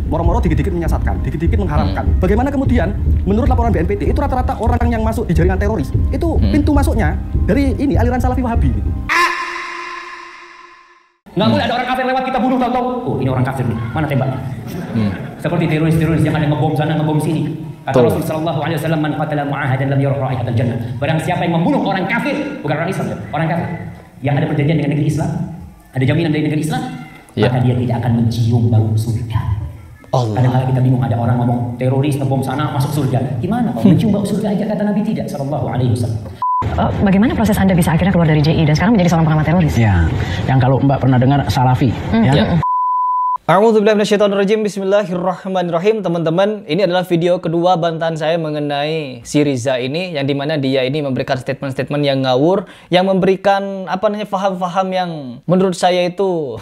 moro-moro dikit-dikit menyesatkan, dikit-dikit mengharamkan. Bagaimana kemudian menurut laporan BNPT itu rata-rata orang yang masuk di jaringan teroris itu pintu masuknya dari ini aliran Salafi Wahabi gitu. Nggak boleh ada orang kafir lewat kita bunuh tahu-tahu. Oh ini orang kafir nih, mana tembaknya? Seperti teroris-teroris yang ada ngebom sana ngebom sini. Kata Rasul sallallahu alaihi wasallam, man qatala mu'ahadan lam yarah raihatal jannah. Barang siapa yang membunuh orang kafir, bukan orang Islam, orang kafir yang ada perjanjian dengan negeri Islam, ada jaminan dari negeri Islam, maka dia tidak akan mencium bau surga. Kadang-kadang kita bingung, ada orang ngomong teroris ngebom sana masuk surga. Gimana kalau mencium bau surga aja? Kata Nabi tidak sallallahu alaihi wasallam. Bagaimana proses Anda bisa akhirnya keluar dari JI dan sekarang menjadi seorang pengamat teroris? Ya, yang kalau Mbak pernah dengar Salafi, ya. A'udzubillahi minasyaitonirrajim. Bismillahirrahmanirrahim. Teman-teman, ini adalah video kedua bantahan saya mengenai si Riza ini, yang dimana dia ini memberikan statement-statement yang ngawur, yang memberikan faham-faham yang menurut saya itu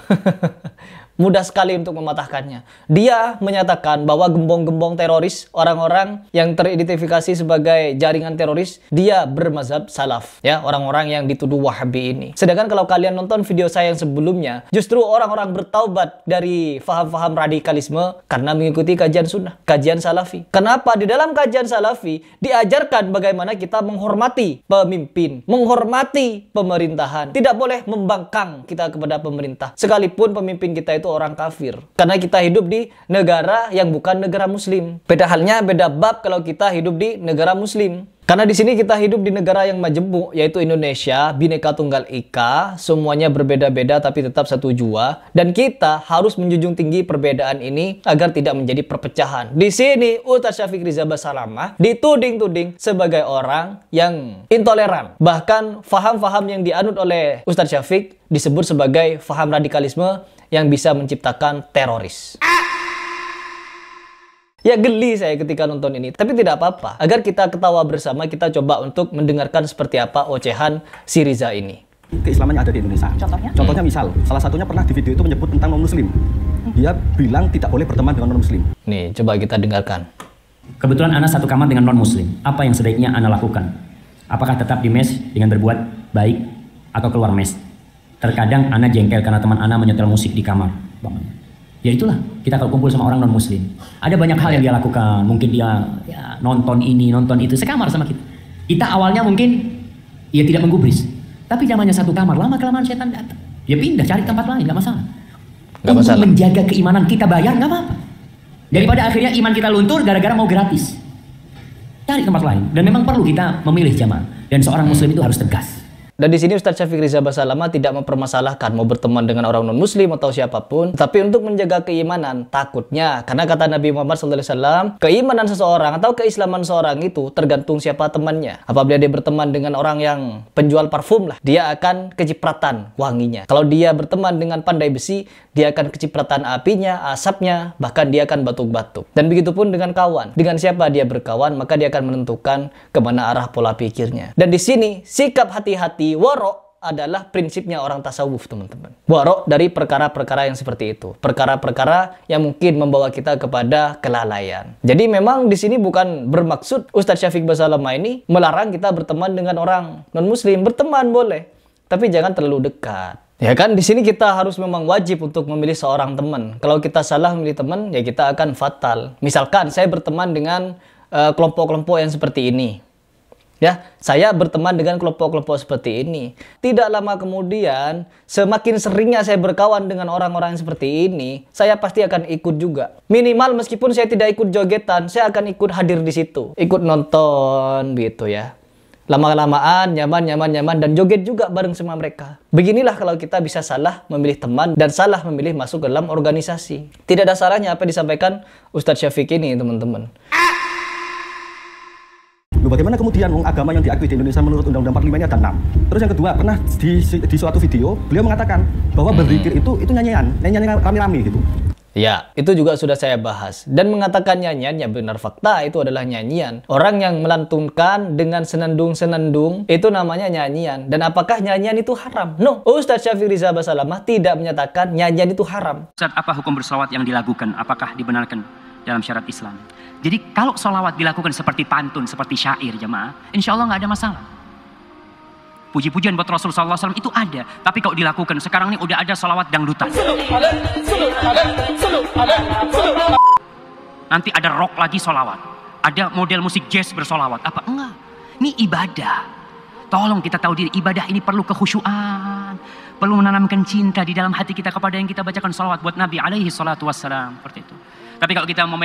mudah sekali untuk mematahkannya. Dia menyatakan bahwa gembong-gembong teroris, orang-orang yang teridentifikasi sebagai jaringan teroris, dia bermazhab salaf, ya, orang-orang yang dituduh Wahabi ini. Sedangkan kalau kalian nonton video saya yang sebelumnya, justru orang-orang bertaubat dari faham-faham radikalisme karena mengikuti kajian sunnah, kajian salafi. Kenapa? Di dalam kajian salafi diajarkan bagaimana kita menghormati pemimpin, menghormati pemerintahan. Tidak boleh membangkang kita kepada pemerintah, sekalipun pemimpin kita itu orang kafir. Karena kita hidup di negara yang bukan negara muslim. Beda halnya, beda bab kalau kita hidup di negara muslim. Karena di sini kita hidup di negara yang majemuk, yaitu Indonesia, Bhinneka Tunggal Ika, semuanya berbeda-beda tapi tetap satu jua, dan kita harus menjunjung tinggi perbedaan ini agar tidak menjadi perpecahan. Di sini Ustaz Syafiq Rizal Basalamah dituding-tuding sebagai orang yang intoleran. Bahkan faham-faham yang dianut oleh Ustaz Syafiq disebut sebagai faham radikalisme yang bisa menciptakan teroris. Ya, geli saya ketika nonton ini, tapi tidak apa-apa. Agar kita ketawa bersama, kita coba untuk mendengarkan seperti apa ocehan si Riza ini. Keislamannya ada di Indonesia. Contohnya? Contohnya misal, salah satunya pernah di video itu menyebut tentang non-muslim. Dia bilang tidak boleh berteman dengan non-muslim. Nih, coba kita dengarkan. Kebetulan Ana satu kamar dengan non-muslim. Apa yang sebaiknya Ana lakukan? Apakah tetap di mes dengan berbuat baik atau keluar mes? Terkadang Ana jengkel karena teman Ana menyetel musik di kamar. Ya itulah, kita kalau kumpul sama orang non-muslim, ada banyak hal yang dia lakukan. Mungkin dia nonton ini, nonton itu, sekamar sama kita. Kita awalnya mungkin ya tidak menggubris, tapi zamannya satu kamar, lama-kelamaan setan datang. Ya pindah, cari tempat lain, nggak masalah. Untuk menjaga keimanan kita bayar, nggak apa-apa. Daripada akhirnya iman kita luntur gara-gara mau gratis. Cari tempat lain, dan memang perlu kita memilih jamaah. Dan seorang muslim itu harus tegas. Dan di sini Ustaz Syafiq Rizal Basalamah tidak mempermasalahkan mau berteman dengan orang non-muslim atau siapapun, tapi untuk menjaga keimanan. Takutnya, karena kata Nabi Muhammad SAW, keimanan seseorang atau keislaman seseorang itu tergantung siapa temannya. Apabila dia berteman dengan orang yang penjual parfum lah, dia akan kecipratan wanginya. Kalau dia berteman dengan pandai besi, dia akan kecipratan apinya, asapnya, bahkan dia akan batuk-batuk. Dan begitu pun dengan kawan. Dengan siapa dia berkawan, maka dia akan menentukan kemana arah pola pikirnya. Dan di sini, sikap hati-hati warok adalah prinsipnya orang tasawuf, teman-teman. Warok dari perkara-perkara yang seperti itu. Perkara-perkara yang mungkin membawa kita kepada kelalaian. Jadi memang di sini bukan bermaksud Ustaz Syafiq Basalamah ini melarang kita berteman dengan orang non-muslim. Berteman boleh, tapi jangan terlalu dekat. Ya kan, di sini kita harus memang wajib untuk memilih seorang teman. Kalau kita salah memilih teman, ya kita akan fatal. Misalkan saya berteman dengan kelompok-kelompok yang seperti ini. Ya, saya berteman dengan kelompok-kelompok seperti ini. Tidak lama kemudian, semakin seringnya saya berkawan dengan orang-orang yang seperti ini, saya pasti akan ikut juga. Minimal meskipun saya tidak ikut jogetan, saya akan ikut hadir di situ, ikut nonton gitu ya. Lama-lamaan, nyaman, dan joget juga bareng sama mereka. Beginilah kalau kita bisa salah memilih teman dan salah memilih masuk ke dalam organisasi. Tidak ada salahnya apa yang disampaikan Ustaz Syafiq ini, teman-teman. Bagaimana kemudian agama yang diakui di Indonesia menurut Undang-Undang 45 ini ada 6. Terus yang kedua, pernah di suatu video beliau mengatakan bahwa berzikir itu nyanyian rame-rame gitu. Ya, itu juga sudah saya bahas. Dan mengatakan nyanyian, ya benar fakta itu adalah nyanyian. Orang yang melantunkan dengan senandung-senandung, itu namanya nyanyian. Dan apakah nyanyian itu haram? No, Ustaz Syafiq Rizal Basalamah tidak menyatakan nyanyian itu haram. Ustaz, apa hukum berselawat yang dilakukan? Apakah dibenarkan dalam syariat Islam? Jadi kalau solawat dilakukan seperti pantun, seperti syair jemaah, insya Allah nggak ada masalah. Puji-pujian buat Rasulullah SAW itu ada. Tapi kalau dilakukan, sekarang ini udah ada solawat dangdutan. nanti ada rock lagi solawat, ada model musik jazz bersolawat. Apa? Enggak. Ini ibadah. Tolong kita tahu diri, ibadah ini perlu kekhusyuan, perlu menanamkan cinta di dalam hati kita kepada yang kita bacakan salawat buat Nabi alaihi salatu wassalam. Seperti itu. Tapi kalau kita mau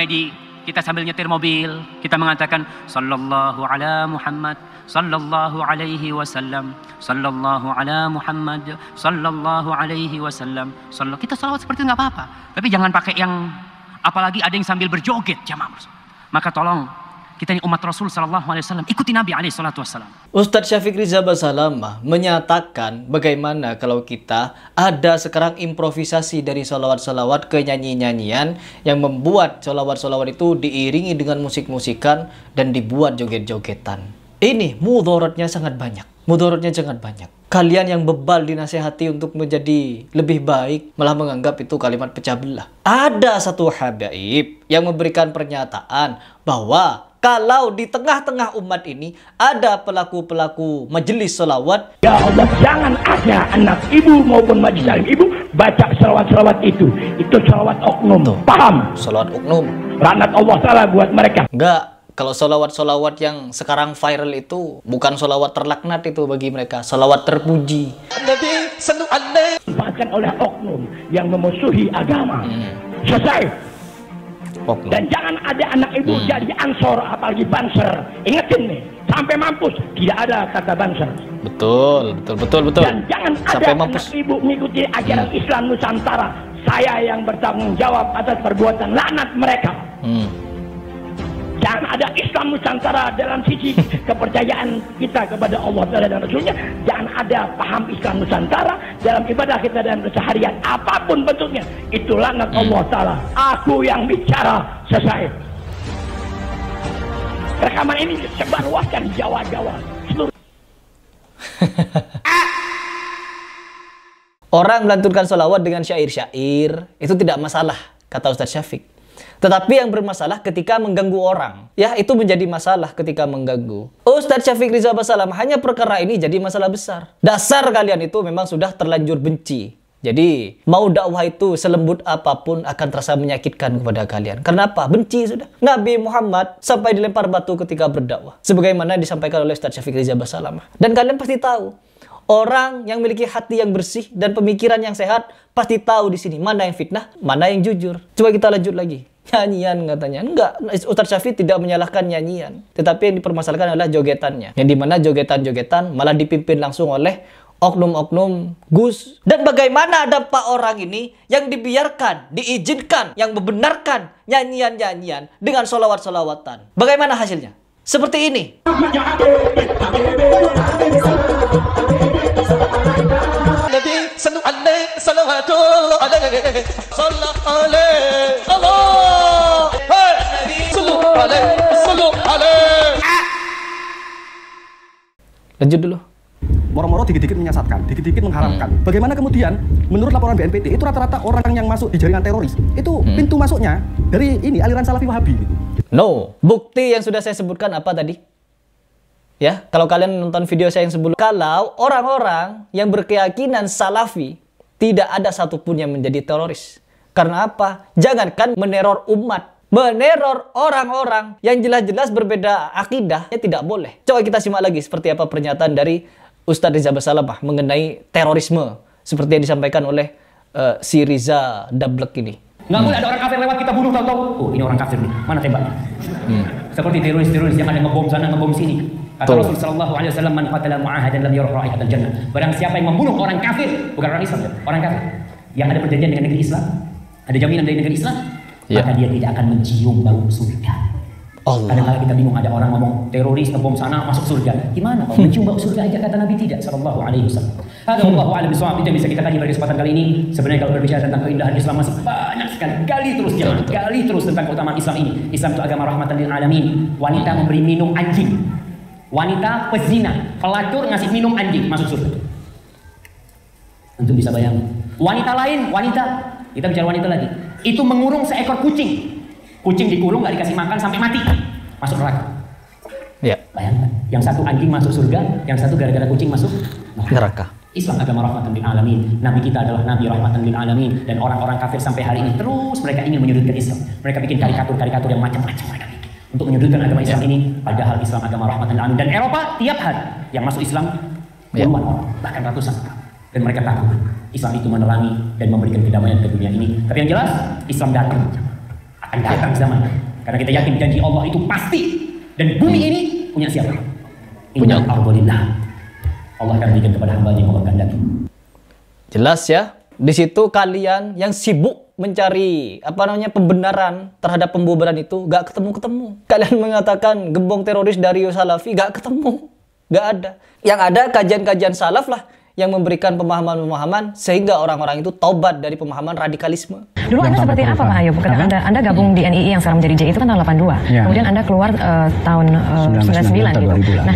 kita sambil nyetir mobil, kita mengatakan sallallahu ala Muhammad, sallallahu alaihi wasallam, sallallahu ala Muhammad, sallallahu alaihi wasallam. Kita salawat seperti itu nggak apa-apa. Tapi jangan pakai yang, apalagi ada yang sambil berjoget, jamaah. Maka tolong kita ini umat Rasul sallallahu alaihi wasallam, ikuti Nabi alaihi salatu wasallam. Ustadz Syafiq Riza Basalamah menyatakan bagaimana kalau kita ada sekarang improvisasi dari solawat-solawat ke nyanyi-nyanyian yang membuat solawat-solawat itu diiringi dengan musik-musikan dan dibuat joget-jogetan. Ini mudorotnya sangat banyak. Mudorotnya sangat banyak. Kalian yang bebal dinasehati untuk menjadi lebih baik malah menganggap itu kalimat pecah belah. Ada satu habaib yang memberikan pernyataan bahwa kalau di tengah-tengah umat ini ada pelaku-pelaku majelis salawat, ya Allah, jangan ada anak ibu maupun majelis alim ibu baca salawat-salawat itu salawat oknum. Tuh, paham? Salawat oknum. Laknat Allah Ta'ala buat mereka. Enggak. Kalau salawat-salawat yang sekarang viral itu bukan salawat terlaknat itu bagi mereka, salawat terpuji. Bahkan oleh oknum yang memusuhi agama. Selesai. Oknum. Dan jangan ada anak ibu jadi ansor apalagi banser. Ingetin nih, sampai mampus tidak ada kata banser. Betul. Dan jangan sampai ada mampus. anak ibu mengikuti ajaran Islam Nusantara. Saya yang bertanggung jawab atas perbuatan laknat mereka. Jangan ada Islam Nusantara dalam sisi kepercayaan kita kepada Allah Ta'ala dan Rasulnya. Jangan ada paham Islam Nusantara dalam ibadah kita dan keseharian. Apapun bentuknya. Itu laknat Allah Ta'ala. Aku yang bicara. Selesai. Rekaman ini sebarluaskan di Jawa-Jawa. Orang melantunkan sholawat dengan syair-syair itu tidak masalah, kata Ustadz Syafiq. Tetapi yang bermasalah ketika mengganggu orang. Ya, itu menjadi masalah ketika mengganggu. Ustadz Syafiq Riza Basalamah, hanya perkara ini jadi masalah besar. Dasar kalian itu memang sudah terlanjur benci. Jadi, mau dakwah itu selembut apapun akan terasa menyakitkan kepada kalian. Kenapa? Benci sudah. Nabi Muhammad sampai dilempar batu ketika berdakwah. Sebagaimana disampaikan oleh Ustadz Syafiq Riza Basalamah. Dan kalian pasti tahu, orang yang memiliki hati yang bersih dan pemikiran yang sehat pasti tahu di sini mana yang fitnah, mana yang jujur. Coba kita lanjut lagi. Nyanyian katanya. Enggak, Ustadz Syafiq tidak menyalahkan nyanyian. Tetapi yang dipermasalahkan adalah jogetannya. Yang dimana jogetan-jogetan malah dipimpin langsung oleh oknum-oknum Gus. Dan bagaimana ada Pak orang ini yang dibiarkan, diizinkan, yang membenarkan nyanyian-nyanyian dengan solawat-solawatan. Bagaimana hasilnya? Seperti ini. Lanjut dulu. Moro-moro dikit-dikit menyesatkan, dikit-dikit mengharamkan. Bagaimana kemudian menurut laporan BNPT itu rata-rata orang yang masuk di jaringan teroris itu pintu masuknya dari ini aliran Salafi Wahabi gitu. No, bukti yang sudah saya sebutkan apa tadi? Ya, kalau kalian nonton video saya yang sebelum, kalau orang-orang yang berkeyakinan Salafi tidak ada satupun yang menjadi teroris. Karena apa? Jangankan meneror umat, meneror orang-orang yang jelas-jelas berbeda akidah, tidak boleh. Coba kita simak lagi seperti apa pernyataan dari Ustadz Riza Basalamah mengenai terorisme seperti yang disampaikan oleh si Riza Dablek ini. Nggak boleh ada orang kafir lewat kita bunuh tahu-tahu. Oh, ini orang kafir nih. Mana tembaknya? Seperti teroris-teroris yang ada ngebom sana, ngebom sini. Kata Rasul sallallahu alaihi wasallam, "Man qatala mu'ahadan lam yarah raihatal jannah." Barang siapa yang membunuh orang kafir, bukan orang Islam, orang kafir, yang ada perjanjian dengan negeri Islam, ada jaminan dari negeri Islam, maka dia tidak akan mencium bau surga. Kadang-kadang kita bingung, ada orang ngomong teroris ngebom sana masuk surga. Gimana? Kalau mencium bau surga aja, kata Nabi tidak sallallahu alaihi wasallam. Ada wallahu a'lam bishawab. Itu yang bisa kita kaji pada kesempatan kali ini. Sebenarnya kalau berbicara tentang keindahan Islam masih banyak sekali. Gali terus jangan, gali terus tentang keutamaan Islam ini. Islam itu agama rahmatan lil alamin. Wanita memberi minum anjing. Wanita pezina, pelacur ngasih minum anjing, masuk surga. Untuk bisa bayangin. Wanita lain, kita bicara wanita lagi. Itu mengurung seekor kucing. Kucing dikurung, nggak dikasih makan sampai mati, masuk neraka. Ya. Bayangkan, yang satu anjing masuk surga, yang satu gara-gara kucing masuk neraka. Islam agama rahmatan lil alamin. Nabi kita adalah nabi rahmatan lil alamin, dan orang-orang kafir sampai hari ini terus mereka ingin menyudutkan Islam. Mereka bikin karikatur-karikatur yang macam-macam mereka bikin untuk menyudutkan agama Islam ini, padahal Islam agama rahmatan lil alamin. Dan Eropa tiap hari yang masuk Islam puluhan orang, bahkan ratusan. Dan mereka takut Islam itu menerangi dan memberikan kedamaian ke dunia ini. Tapi yang jelas Islam datang, akan datang zaman. Karena kita yakin janji Allah itu pasti. Dan bumi ini punya siapa? Punya Allah. Allah akan berikan kepada hamba yang Allah kehendaki. Jelas ya. Di situ kalian yang sibuk mencari pembenaran terhadap pembubaran itu gak ketemu-ketemu. Kalian mengatakan gembong teroris dari Salafi, gak ketemu. Gak ada. Yang ada kajian-kajian salaf lah yang memberikan pemahaman-pemahaman sehingga orang-orang itu taubat dari pemahaman radikalisme. Dulu Anda seperti apa Pak Ayub? Anda gabung di NII yang sekarang menjadi JI itu kan tahun 82. Ya. Kemudian Anda keluar tahun 99 gitu. Nah,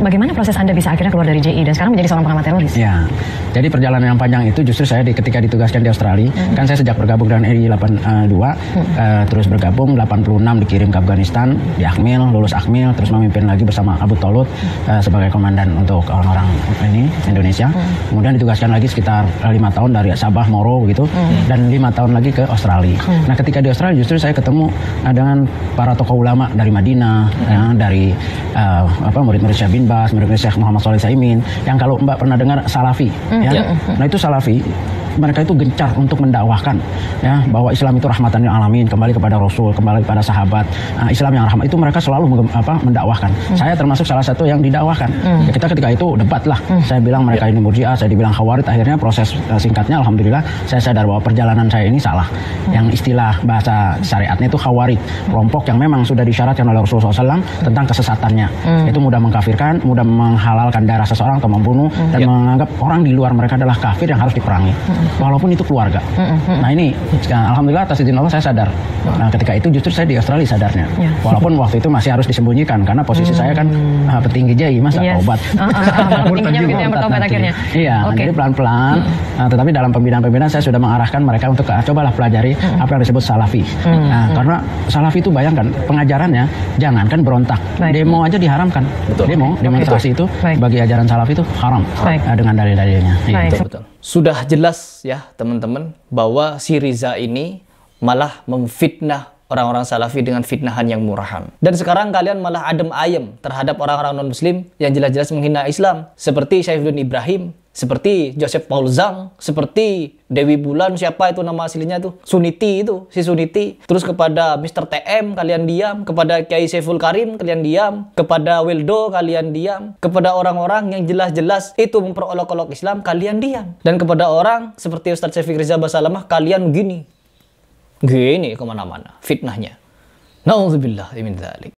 bagaimana proses Anda bisa akhirnya keluar dari JI dan sekarang menjadi seorang pengamat teroris? Ya. Jadi perjalanan yang panjang itu justru saya ketika ditugaskan di Australia, kan saya sejak bergabung dengan NII 82, terus bergabung 86 dikirim ke Afghanistan, di Akmil, lulus Akmil, terus memimpin lagi bersama Abu Tolut sebagai komandan untuk orang-orang ini Indonesia. Kemudian ditugaskan lagi sekitar 5 tahun dari Sabah, Moro begitu, dan 5 tahun lagi ke Australia. Nah, ketika di Australia justru saya ketemu dengan para tokoh ulama dari Madinah, ya, dari murid-murid Syekh bin Bas, murid-murid Syekh Muhammad Shalih Utsaimin, yang kalau Mbak pernah dengar Salafi, ya. Nah, itu Salafi, mereka itu gencar untuk mendakwahkan ya bahwa Islam itu rahmatan lil alamin, kembali kepada Rasul, kembali kepada sahabat. Islam yang rahmat itu mereka selalu mendakwahkan. Saya termasuk salah satu yang didakwahkan. Ya, kita ketika itu debat lah. Saya bilang mereka ini Murji'ah, saya dibilang Khawarij. Akhirnya proses singkatnya alhamdulillah saya sadar bahwa perjalanan saya ini salah. Yang istilah bahasa syariatnya itu Khawarij, kelompok yang memang sudah disyaratkan oleh Rasulullah SAW tentang kesesatannya. Itu mudah mengkafirkan, mudah menghalalkan darah seseorang atau membunuh, dan menganggap orang di luar mereka adalah kafir yang harus diperangi. Walaupun itu keluarga. Nah, ini alhamdulillah atas izin Allah saya sadar. Nah, ketika itu justru saya di Australia sadarnya. Walaupun waktu itu masih harus disembunyikan karena posisi saya kan petinggi JI, masa taubat. Petingginya begitu yang bertobat akhirnya. Iya, jadi pelan-pelan. Tetapi dalam pembinaan-pembinaan saya sudah mengarahkan mereka untuk cobalah pelajari apa yang disebut Salafi. Nah, karena Salafi itu bayangkan pengajarannya jangankan berontak, demo aja diharamkan. Demonstrasi itu bagi ajaran Salafi itu haram dengan dalil-dalilnya. Betul. Sudah jelas ya teman-teman bahwa si Riza ini malah memfitnah orang-orang Salafi dengan fitnahan yang murahan. Dan sekarang kalian malah adem ayem terhadap orang-orang non-muslim yang jelas-jelas menghina Islam. Seperti Saifuddin Ibrahim, seperti Joseph Paul Zhang, seperti Dewi Bulan, siapa itu nama aslinya tuh? Suniti itu, si Suniti. Terus kepada Mr. TM kalian diam, kepada Kiai Saiful Karim kalian diam, kepada Wildo kalian diam, kepada orang-orang yang jelas-jelas itu memperolok-olok Islam kalian diam. Dan kepada orang seperti Ustadz Syafiq Riza Basalamah kalian gini kemana-mana fitnahnya. Na'udzubillah min dzalik.